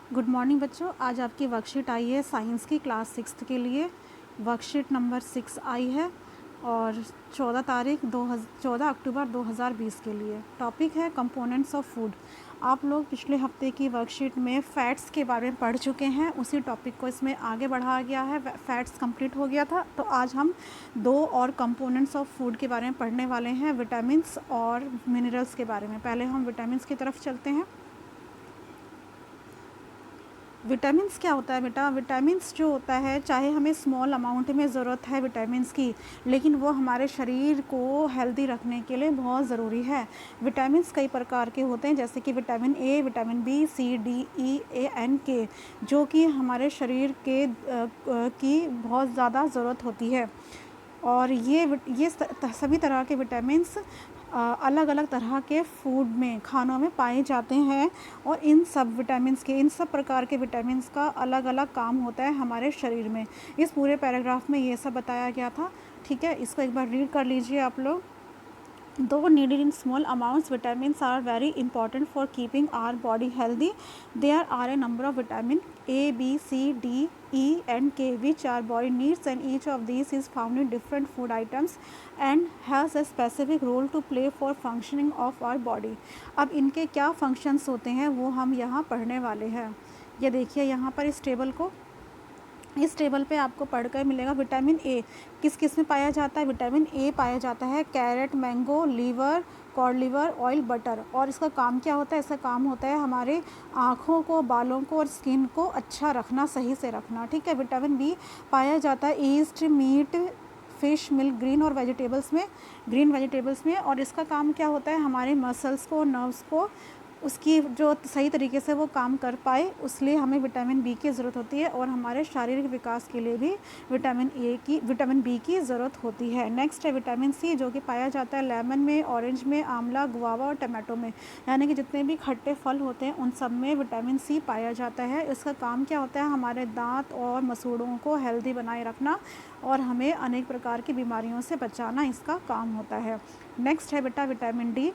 Good morning बच्चों। आज आपकी वर्कशीट आई है साइंस की क्लास 6 के लिए। वर्कशीट नंबर 6 आई है और 14 अक्टूबर 2020 के लिए। टॉपिक है कंपोनेंट्स ऑफ फूड। आप लोग पिछले हफ्ते की वर्कशीट में फ़ैट्स के बारे में पढ़ चुके हैं, उसी टॉपिक को इसमें आगे बढ़ाया गया है। फ़ैट्स कंप्लीट हो गया था, तो आज हम 2 और कंपोनेंट्स ऑफ फूड के बारे में पढ़ने वाले हैं, विटामिन्स और मिनरल्स के बारे में। पहले हम विटामिन्स की तरफ चलते हैं। विटामिन्स क्या होता है बेटा? विटामिन्स जो होता है, चाहे हमें स्मॉल अमाउंट में ज़रूरत है विटामिन्स की, लेकिन वो हमारे शरीर को हेल्दी रखने के लिए बहुत ज़रूरी है। विटामिन्स कई प्रकार के होते हैं, जैसे कि vitamin A, vitamin B, C, D, E, A, N, K, जो कि हमारे शरीर के की बहुत ज़्यादा ज़रूरत होती है। और ये सभी तरह के विटामिन्स अलग अलग तरह के फूड में, खानों में पाए जाते हैं। और इन सब प्रकार के विटामिन्स का अलग अलग काम होता है हमारे शरीर में। इस पूरे पैराग्राफ में ये सब बताया गया था। ठीक है, इसको एक बार रीड कर लीजिए आप लोग। Though needed in small amounts, vitamins are very important for keeping our body healthy. There are a number of vitamins A, B, C, D, E, and K which our body needs, and each of these is found in different food items and has a specific role to play for functioning of our body. अब इनके क्या functions होते हैं वो हम यहाँ पढ़ने वाले हैं। ये देखिए यहाँ पर इस टेबल को, इस टेबल पे आपको पढ़कर मिलेगा विटामिन ए किस किस में पाया जाता है। विटामिन ए पाया जाता है carrot, mango, liver, cod liver, oil, butter. और इसका काम क्या होता है? इसका काम होता है हमारे आँखों को, बालों को और स्किन को अच्छा रखना, सही से रखना। ठीक है। विटामिन बी पाया जाता है yeast, meat, fish, milk, green vegetables में। और इसका काम क्या होता है? हमारे मसल्स को, नर्व्स को, उसकी जो सही तरीके से वो काम कर पाए, उसलिए हमें विटामिन बी की ज़रूरत होती है। और हमारे शारीरिक विकास के लिए भी विटामिन बी की ज़रूरत होती है। नेक्स्ट है विटामिन सी, जो कि पाया जाता है लेमन में, ऑरेंज में, आंवला, गुआवा और टमाटो में। यानी कि जितने भी खट्टे फल होते हैं उन सब में विटामिन सी पाया जाता है। इसका काम क्या होता है? हमारे दांत और मसूड़ों को हेल्दी बनाए रखना और हमें अनेक प्रकार की बीमारियों से बचाना इसका काम होता है। नेक्स्ट है बेटा विटामिन डी।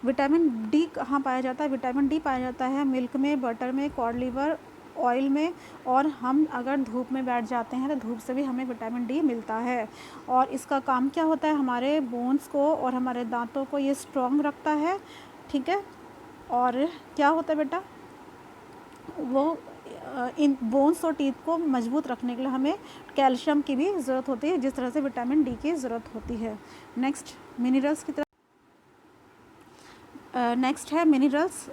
विटामिन डी कहाँ पाया जाता है? विटामिन डी पाया जाता है मिल्क में, बटर में, कॉड लिवर, ऑयल में। और हम अगर धूप में बैठ जाते हैं तो धूप से भी हमें विटामिन डी मिलता है। और इसका काम क्या होता है? हमारे बोन्स को और हमारे दांतों को ये स्ट्रॉन्ग रखता है। ठीक है। और क्या होता है बेटा? वो इन बोन्स और टीथ को मजबूत रखने के लिए हमें कैल्शियम की भी ज़रूरत होती है, जिस तरह से विटामिन डी की ज़रूरत होती है। नेक्स्ट मिनरल्स की तरफ। नेक्स्ट है minerals.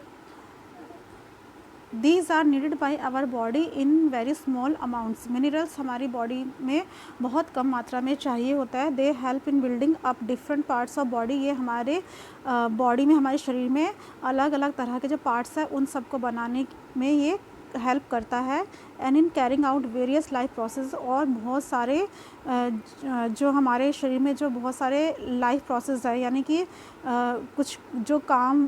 These are needed by our body in very small amounts. Minerals हमारी बॉडी में बहुत कम मात्रा में चाहिए होता है। They help in building up different parts of body. ये हमारे बॉडी में, हमारे शरीर में अलग अलग तरह के जो पार्ट्स हैं उन सबको बनाने में ये हेल्प करता है। And in carrying out various life process. और बहुत सारे जो हमारे शरीर में जो बहुत सारे लाइफ प्रोसेस है, यानी कि कुछ जो काम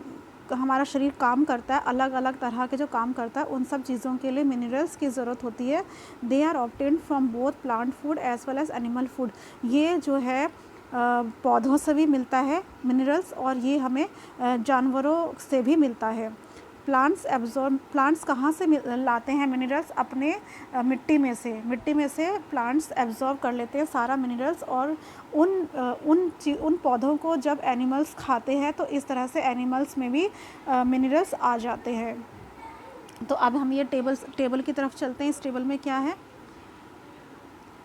हमारा शरीर काम करता है, अलग अलग तरह के जो काम करता है, उन सब चीज़ों के लिए मिनरल्स की ज़रूरत होती है। They are obtained from both plant food as well as animal food. ये जो है पौधों से भी मिलता है मिनरल्स, और ये हमें जानवरों से भी मिलता है। प्लांट्स कहाँ से लाते हैं मिनरल्स? अपने मिट्टी में से प्लांट्स एब्जॉर्ब कर लेते हैं सारा मिनरल्स। और उन पौधों को जब एनिमल्स खाते हैं तो इस तरह से एनिमल्स में भी मिनरल्स आ जाते हैं। तो अब हम ये टेबल की तरफ चलते हैं। इस टेबल में क्या है?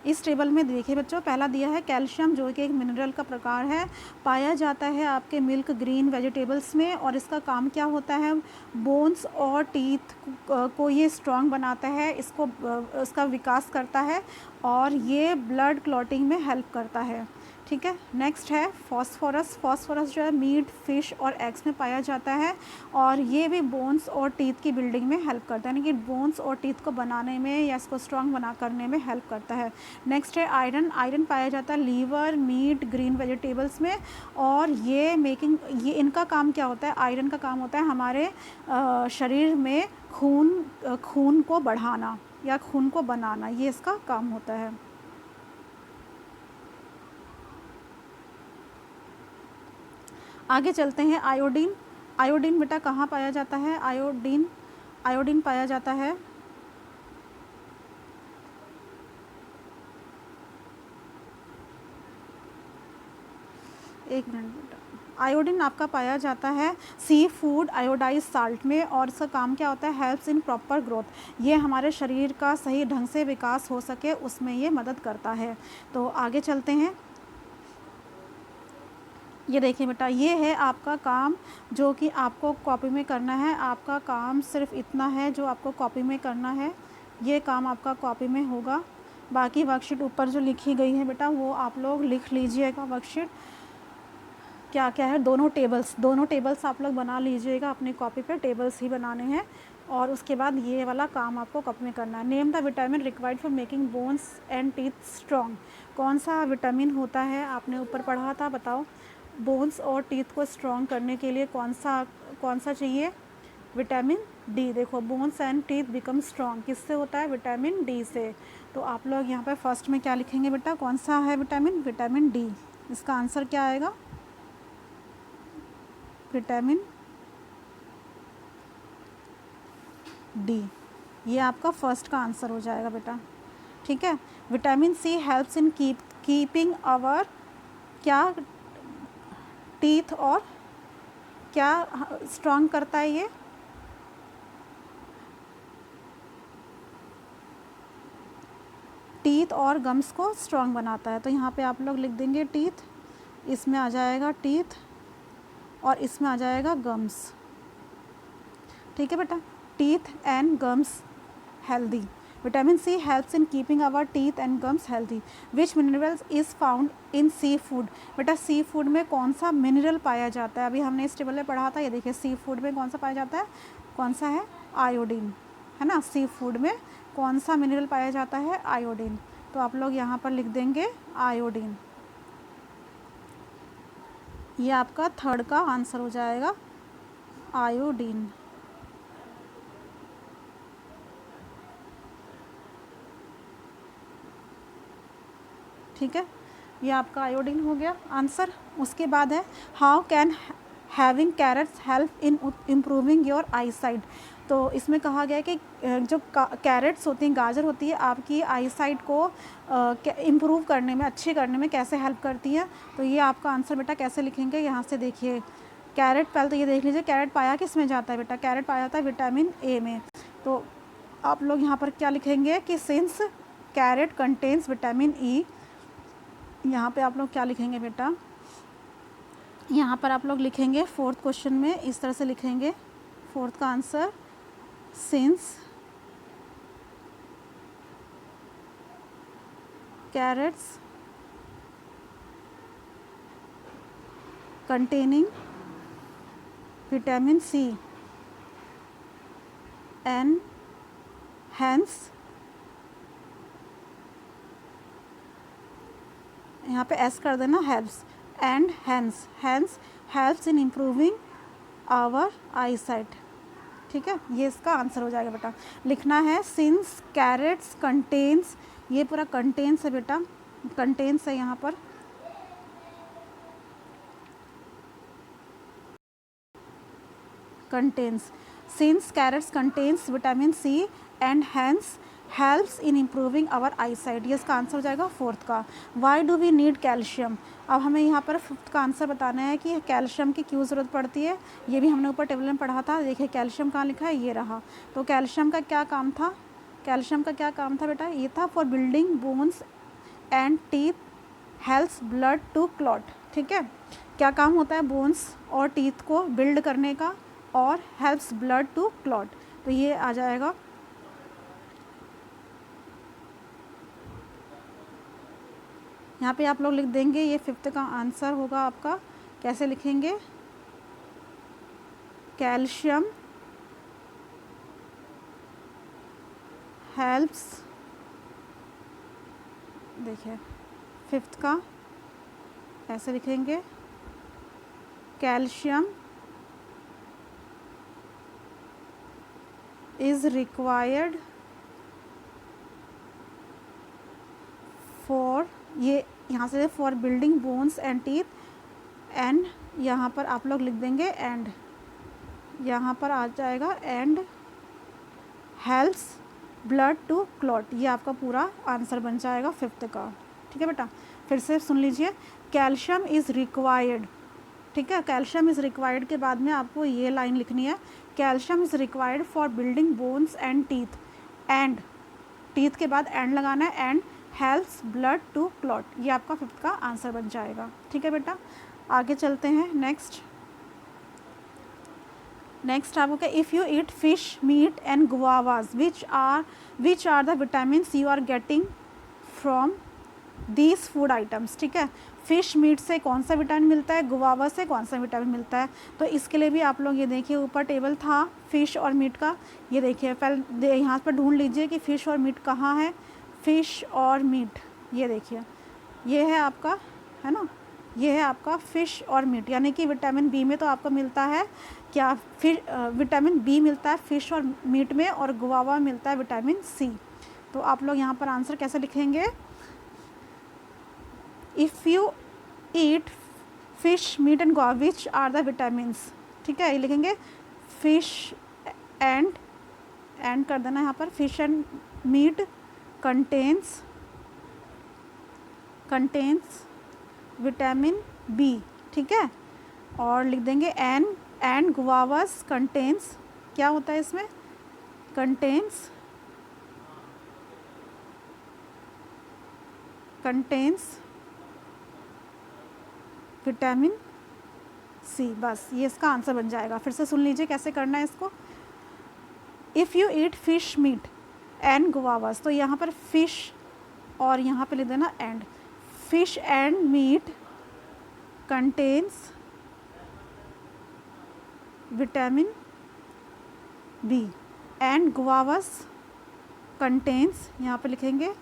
इस टेबल में देखिए बच्चों, पहला दिया है कैल्शियम, जो कि एक मिनरल का प्रकार है। पाया जाता है आपके मिल्क, ग्रीन वेजिटेबल्स में। और इसका काम क्या होता है? बोन्स और टीथ को ये स्ट्रॉन्ग बनाता है, इसका विकास करता है, और ये ब्लड क्लॉटिंग में हेल्प करता है। ठीक है। नेक्स्ट है फॉस्फोरस जो है मीट, फिश और एग्स में पाया जाता है, और ये भी बोन्स और टीथ की बिल्डिंग में हेल्प करता है, यानी कि बोन्स और टीथ को बनाने में या इसको स्ट्रॉन्ग बना करने में हेल्प करता है। नेक्स्ट है आयरन पाया जाता है लीवर, मीट, ग्रीन वेजिटेबल्स में। और ये इनका काम क्या होता है? आयरन का काम होता है हमारे शरीर में खून को बढ़ाना या खून को बनाना, ये इसका काम होता है। आगे चलते हैं। आयोडीन बेटा कहाँ पाया जाता है? आयोडीन आयोडीन पाया जाता है? एक मिनट बेटा। आयोडीन आपका पाया जाता है सी फूड आयोडाइज साल्ट में, और इसका काम क्या होता है? Helps in proper growth. ये हमारे शरीर का सही ढंग से विकास हो सके उसमें ये मदद करता है। तो आगे चलते हैं। ये देखिए बेटा, ये है आपका काम जो कि आपको कॉपी में करना है। आपका काम सिर्फ इतना है जो आपको कॉपी में करना है। ये काम आपका कॉपी में होगा। बाकी वर्कशीट ऊपर जो लिखी गई है बेटा वो आप लोग लिख लीजिएगा। वर्कशीट क्या क्या है, दोनों टेबल्स आप लोग बना लीजिएगा अपनी कॉपी पे, टेबल्स ही बनाने हैं। और उसके बाद ये वाला काम आपको कॉपी में करना है। Name the vitamin required for making bones and teeth strong. कौन सा विटामिन होता है, आपने ऊपर पढ़ा था, बताओ। बोन्स और टीथ को स्ट्रॉन्ग करने के लिए कौन सा चाहिए? Vitamin D. देखो, bones and teeth become strong किससे होता है? विटामिन डी से। तो आप लोग यहाँ पर फर्स्ट में क्या लिखेंगे बेटा? कौन सा है विटामिन? Vitamin D. इसका आंसर क्या आएगा? Vitamin D. ये आपका फर्स्ट का आंसर हो जाएगा बेटा। ठीक है। Vitamin C helps in keeping our क्या टीथ, और क्या स्ट्रॉन्ग करता है ये? टीथ और गम्स को स्ट्रॉन्ग बनाता है। तो यहाँ पे आप लोग लिख देंगे टीथ, इसमें आ जाएगा टीथ और इसमें आ जाएगा गम्स। ठीक है बेटा। Teeth and gums healthy. Vitamin C helps in keeping our teeth and gums healthy. Which minerals is found in sea food. बेटा सी फूड में कौन सा मिनरल पाया जाता है? अभी हमने इस टेबल में पढ़ा था। ये देखिए, सी फूड में कौन सा पाया जाता है? कौन सा है? आयोडीन, है ना। सी फूड में कौन सा मिनरल पाया जाता है? आयोडीन। तो आप लोग यहाँ पर लिख देंगे आयोडीन। ये आपका थर्ड का आंसर हो जाएगा, आयोडीन। ठीक है, ये आपका आयोडीन हो गया आंसर। उसके बाद है how can having carrots help in improving your eye sight. तो इसमें कहा गया है कि जो कैरेट्स होती हैं, गाजर होती है, आपकी आई साइट को इम्प्रूव करने में, अच्छी करने में कैसे हेल्प करती है। तो ये आपका आंसर बेटा कैसे लिखेंगे? यहाँ से देखिए, कैरेट, पहले तो ये देख लीजिए कैरेट पाया किस में जाता है बेटा? कैरेट पाया जाता है विटामिन ए में। तो आप लोग यहाँ पर क्या लिखेंगे कि since carrot contains vitamin E, यहाँ पे आप लोग क्या लिखेंगे बेटा? यहाँ पर आप लोग लिखेंगे फोर्थ क्वेश्चन में इस तरह से लिखेंगे, फोर्थ का answer, since carrots containing vitamin C and hence, यहाँ पे एस कर देना, helps, and hence helps in improving our eye sight. ठीक है, ये इसका आंसर हो जाएगा बेटा। लिखना है सिंस कैरेट्स कंटेन्स, ये पूरा कंटेन्स है बेटा, कंटेन्स है यहाँ पर। Contains, since carrots contains vitamin C and hence helps in improving our eye sight. ये इसका आंसर हो जाएगा फोर्थ का। Why do we need calcium. अब हमें यहाँ पर फिफ्थ का आंसर बताना है कि कैल्शियम की क्यों ज़रूरत पड़ती है। ये भी हमने ऊपर टेबल में पढ़ा था। देखिए कैल्शियम कहाँ लिखा है, ये रहा। तो कैल्शियम का क्या काम था? कैल्शियम का क्या काम था बेटा? ये था for building bones and teeth, helps blood to clot. ठीक है, क्या काम होता है बोन्स और टीथ को बिल्ड करने का, और हेल्प्स ब्लड टू क्लॉट। तो ये आ जाएगा, यहाँ पे आप लोग लिख देंगे, ये फिफ्थ का आंसर होगा आपका। कैसे लिखेंगे? कैल्शियम हेल्प्स, देखिए फिफ्थ का ऐसे लिखेंगे, कैल्शियम इज़ रिक्वायर्ड फॉर, ये यहाँ से for building bones and teeth, and यहाँ पर आप लोग लिख देंगे एंड, यहाँ पर आ जाएगा and helps blood to clot. ये आपका पूरा आंसर बन जाएगा 5th का। ठीक है बेटा, फिर से सुन लीजिए, कैल्शियम इज़ रिक्वायर्ड। ठीक है, कैल्शियम इज़ रिक्वायर्ड के बाद में आपको ये लाइन लिखनी है, calcium is required for building bones and teeth, and teeth के बाद एंड लगाना है, and helps blood to clot. ये आपका 5th का आंसर बन जाएगा। ठीक है बेटा, आगे चलते हैं। नेक्स्ट आपको, if you eat fish meat and guavas which are the vitamins you are getting from these food items. ठीक है, फ़िश मीट से कौन सा विटामिन मिलता है, गुआवा से कौन सा विटामिन मिलता है। तो इसके लिए भी आप लोग ये देखिए, ऊपर टेबल था फ़िश और मीट का, ये देखिए पहले यहाँ पर ढूंढ लीजिए कि फ़िश और मीट कहाँ है। फ़िश और मीट, ये देखिए, ये है आपका, है ना, ये है आपका फ़िश और मीट, यानी कि विटामिन बी में तो आपको मिलता है क्या, फिर विटामिन बी मिलता है फ़िश और मीट में, और गुआवा में मिलता है विटामिन सी। तो आप लोग यहाँ पर आंसर कैसे लिखेंगे, if you eat fish meat and guava which are the vitamins. ठीक है, ये लिखेंगे फिश एंड कर देना यहाँ पर, fish and meat contains vitamin B. ठीक है, और लिख देंगे एंड गुआवास कंटेन्स, क्या होता है इसमें, कंटेन्स विटामिन सी। बस ये इसका आंसर बन जाएगा। फिर से सुन लीजिए कैसे करना है इसको, if you eat fish meat and guavas, तो यहाँ पर फिश और यहाँ पे लिख देना and, fish and meat contains vitamin B, and guavas contains, यहाँ पे लिखेंगे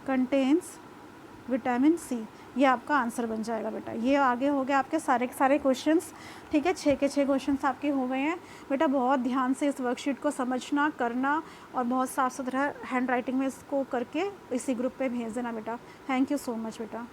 कंटेन्स विटामिन सी। ये आपका आंसर बन जाएगा बेटा। ये आगे हो गया आपके सारे के सारे क्वेश्चंस। ठीक है, 6 के 6 क्वेश्चंस आपके हो गए हैं बेटा। बहुत ध्यान से इस वर्कशीट को समझना, करना, और बहुत साफ़ सुथरा हैंड राइटिंग में इसको करके इसी ग्रुप पे भेज देना बेटा। थैंक यू सो मच बेटा।